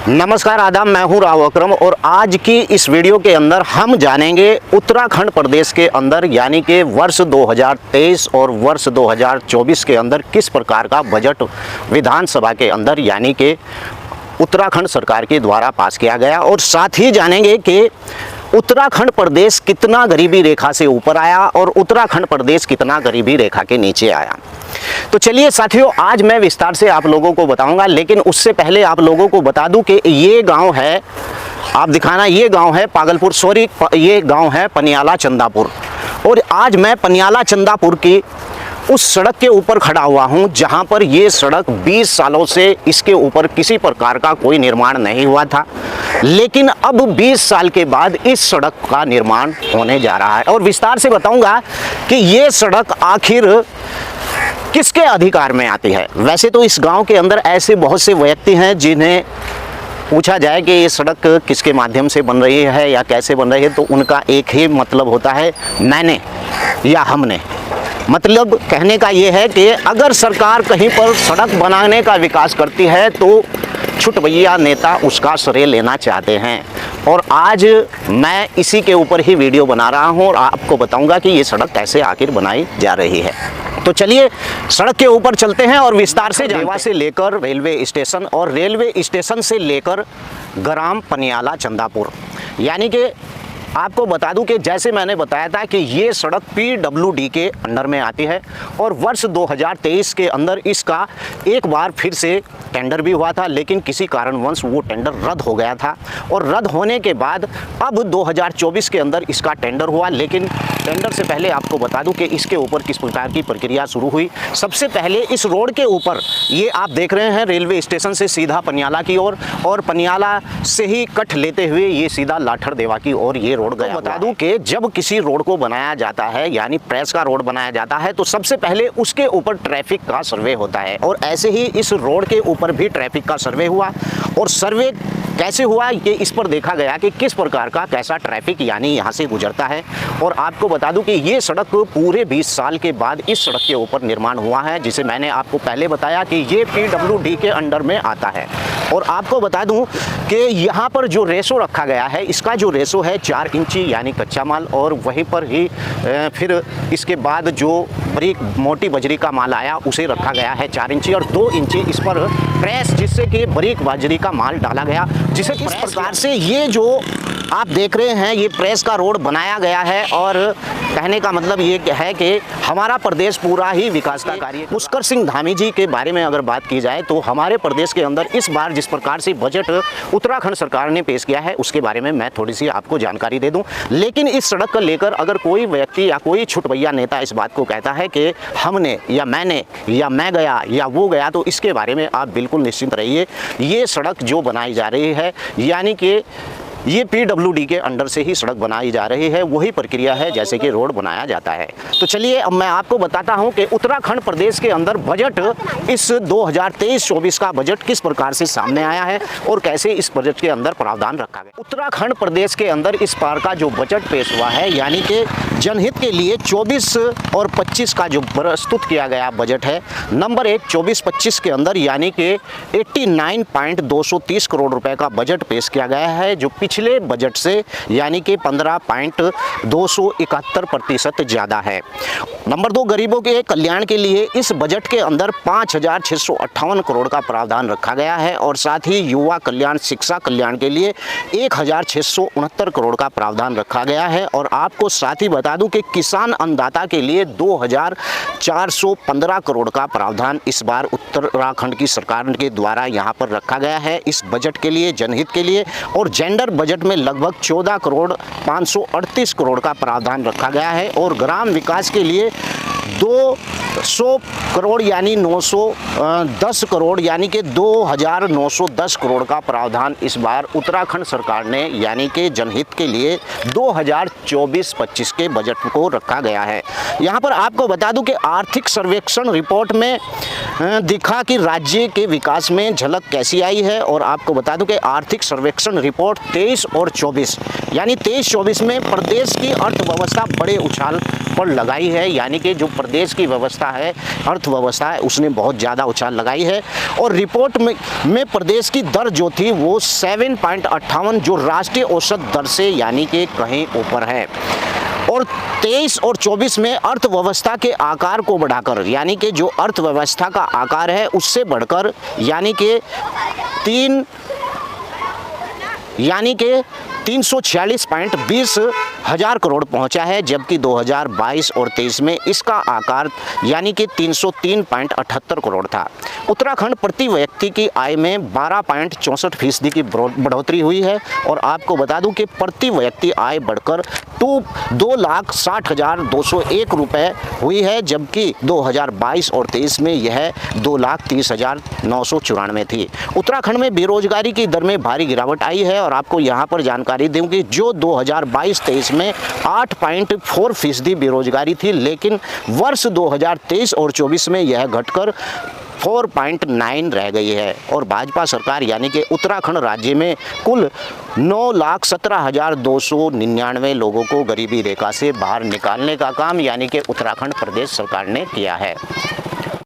नमस्कार आदाब, मैं हूं राव अकरम और आज की इस वीडियो के अंदर हम जानेंगे उत्तराखंड प्रदेश के अंदर यानी कि वर्ष 2023 और वर्ष 2024 के अंदर किस प्रकार का बजट विधानसभा के अंदर यानी कि उत्तराखंड सरकार के द्वारा पास किया गया और साथ ही जानेंगे कि उत्तराखंड प्रदेश कितना गरीबी रेखा से ऊपर आया और उत्तराखंड प्रदेश कितना गरीबी रेखा के नीचे आया। तो चलिए साथियों, आज मैं विस्तार से आप लोगों को बताऊंगा, लेकिन उससे पहले आप लोगों को बता दूं कि ये गांव है, आप दिखाना, ये गांव है पागलपुर, सॉरी ये गांव है पनियाला चंदापुर। और आज मैं पनियाला चंदापुर की उस सड़क के ऊपर खड़ा हुआ हूं जहां पर ये सड़क 20 सालों से इसके ऊपर किसी प्रकार का कोई निर्माण नहीं हुआ था, लेकिन अब 20 साल के बाद इस सड़क का निर्माण होने जा रहा है। और विस्तार से बताऊंगा कि ये सड़क आखिर किसके अधिकार में आती है। वैसे तो इस गांव के अंदर ऐसे बहुत से व्यक्ति हैं जिन्हें पूछा जाए कि ये सड़क किसके माध्यम से बन रही है या कैसे बन रही है, तो उनका एक ही मतलब होता है, मैंने या हमने। मतलब कहने का ये है कि अगर सरकार कहीं पर सड़क बनाने का विकास करती है तो छुटभैया नेता उसका श्रेय लेना चाहते हैं। और आज मैं इसी के ऊपर ही वीडियो बना रहा हूं और आपको बताऊंगा कि ये सड़क कैसे आखिर बनाई जा रही है। तो चलिए सड़क के ऊपर चलते हैं और विस्तार से रेवा से लेकर रेलवे स्टेशन और रेलवे स्टेशन से लेकर ग्राम पनियाला चंदापुर, यानी कि आपको बता दूं कि जैसे मैंने बताया था कि ये सड़क PWD के अंडर में आती है और वर्ष 2023 के अंदर इसका एक बार फिर से टेंडर भी हुआ था, लेकिन किसी कारणवश वो टेंडर रद्द हो गया था। और रद्द होने के बाद अब 2024 के अंदर इसका टेंडर हुआ, लेकिन टेंडर से पहले आपको बता दूं कि इसके ऊपर किस प्रकार की प्रक्रिया शुरू हुई। सबसे पहले इस रोड के ऊपर ये आप देख रहे हैं रेलवे स्टेशन से सीधा पनियाला की ओर और पनियाला से ही कट लेते हुए ये सीधा लाठरदेवा की ओर ये रोड गया। बता दूं कि जब किसी रोड को बनाया जाता है यानी प्रेस का रोड बनाया जाता है तो सबसे पहले उसके ऊपर ट्रैफिक का सर्वे होता है और ऐसे ही इस रोड के ऊपर भी ट्रैफिक का सर्वे हुआ। और सर्वे कैसे हुआ ये इस पर देखा गया कि किस प्रकार का कैसा ट्रैफिक यानी यहाँ से गुजरता है। और आपको बता दूं कि ये सड़क पूरे 20 साल के बाद इस सड़क के ऊपर निर्माण हुआ है, जिसे मैंने आपको पहले बताया कि ये PWD के अंडर में आता है। और आपको बता दूं कि यहाँ पर जो रेशो रखा गया है, इसका जो रेशो है 4 इंची यानी कच्चा माल, और वहीं पर ही फिर इसके बाद जो बारीक मोटी बजरी का माल आया उसे रखा गया है 4 इंची और 2 इंची इस पर प्रेस, जिससे कि बारीक बजरी का माल डाला गया, जिसे इस प्रकार से ये जो आप देख रहे हैं ये प्रेस का रोड बनाया गया है। और कहने का मतलब ये है कि हमारा प्रदेश पूरा ही विकास का कार्य। पुष्कर सिंह धामी जी के बारे में अगर बात की जाए तो हमारे प्रदेश के अंदर इस बार जिस प्रकार से बजट उत्तराखंड सरकार ने पेश किया है उसके बारे में मैं थोड़ी सी आपको जानकारी दे दूं। लेकिन इस सड़क को लेकर अगर कोई व्यक्ति या कोई छुटभैया नेता इस बात को कहता है कि हमने या मैंने या मैं गया या वो गया, तो इसके बारे में आप बिल्कुल निश्चिंत रहिए। ये सड़क जो बनाई जा रही है यानी कि ये PWD के अंडर से ही सड़क बनाई जा रही है, वही प्रक्रिया है जैसे कि रोड बनाया जाता है। तो चलिए अब मैं आपको बताता हूं कि उत्तराखंड प्रदेश के अंदर बजट इस 2023-24 का बजट किस प्रकार से सामने आया है और कैसे इस बजट के अंदर प्रावधान रखा गया। उत्तराखंड प्रदेश के अंदर इस बार का जो बजट पेश हुआ है यानी कि जनहित के लिए 24 और 25 का जो प्रस्तुत किया गया बजट है, नंबर 1 24-25 के अंदर यानी कि 89.230 करोड़ रुपए का बजट पेश किया गया है, जो पिछले बजट से यानी कि 15.271% ज़्यादा है। नंबर 2 गरीबों के कल्याण के लिए इस बजट के अंदर 5,658 करोड़ का प्रावधान रखा गया है और साथ ही युवा कल्याण शिक्षा कल्याण के लिए 1,669 करोड़ का प्रावधान रखा गया है। और आपको साथ ही बता दूं कि किसान अन्नदाता के लिए 2,415 करोड़ का प्रावधान इस बार उत्तराखंड की सरकार के द्वारा यहाँ पर रखा गया है इस बजट के लिए, जनहित के लिए। और जेंडर बजट में लगभग 14,538 करोड़ का प्रावधान रखा गया है। और ग्राम विकास के लिए 200 करोड़ यानी 910 करोड़ यानी कि 2,910 करोड़ का प्रावधान इस बार उत्तराखंड सरकार ने यानी कि जनहित के लिए 2024-25 के बजट को रखा गया है। यहाँ पर आपको बता दूं कि आर्थिक सर्वेक्षण रिपोर्ट में दिखा कि राज्य के विकास में झलक कैसी आई है। और आपको बता दूं कि आर्थिक सर्वेक्षण रिपोर्ट 23 और 24 यानी 23-24 में प्रदेश की अर्थव्यवस्था बड़े उछाल पर लगाई है, यानी कि जो प्रदेश की व्यवस्था है, अर्थव्यवस्था है, उसने बहुत ज़्यादा उछाल लगाई है। और रिपोर्ट में प्रदेश की दर जो थी वो 7.58 जो राष्ट्रीय औसत दर से यानी कि कहीं ऊपर है। और 23 और 24 में अर्थव्यवस्था के आकार को बढ़ाकर यानी कि जो अर्थव्यवस्था का आकार है उससे बढ़कर यानी कि 346.20 हज़ार करोड़ पहुंचा है, जबकि 2022 और 23 में इसका आकार यानी कि 303.78 करोड़ था। उत्तराखंड प्रति व्यक्ति की आय में 12.64% की बढ़ोतरी हुई है। और आपको बता दूं कि प्रति व्यक्ति आय बढ़कर 2,60,201 रुपये हुई है, जबकि 2022 और 23 में यह 2,30,994 थी। उत्तराखंड में बेरोजगारी की दर में भारी गिरावट आई है। और आपको यहाँ पर जानकारी दूं कि जो 2022-23 में 8.4% बेरोजगारी थी, लेकिन वर्ष 2023 और 24 में यह घटकर 4.9 रह गई है। और भाजपा सरकार यानी कि उत्तराखंड राज्य में कुल 9,17,299 लोगों को गरीबी रेखा से बाहर निकालने का काम यानी कि उत्तराखंड प्रदेश सरकार ने किया है।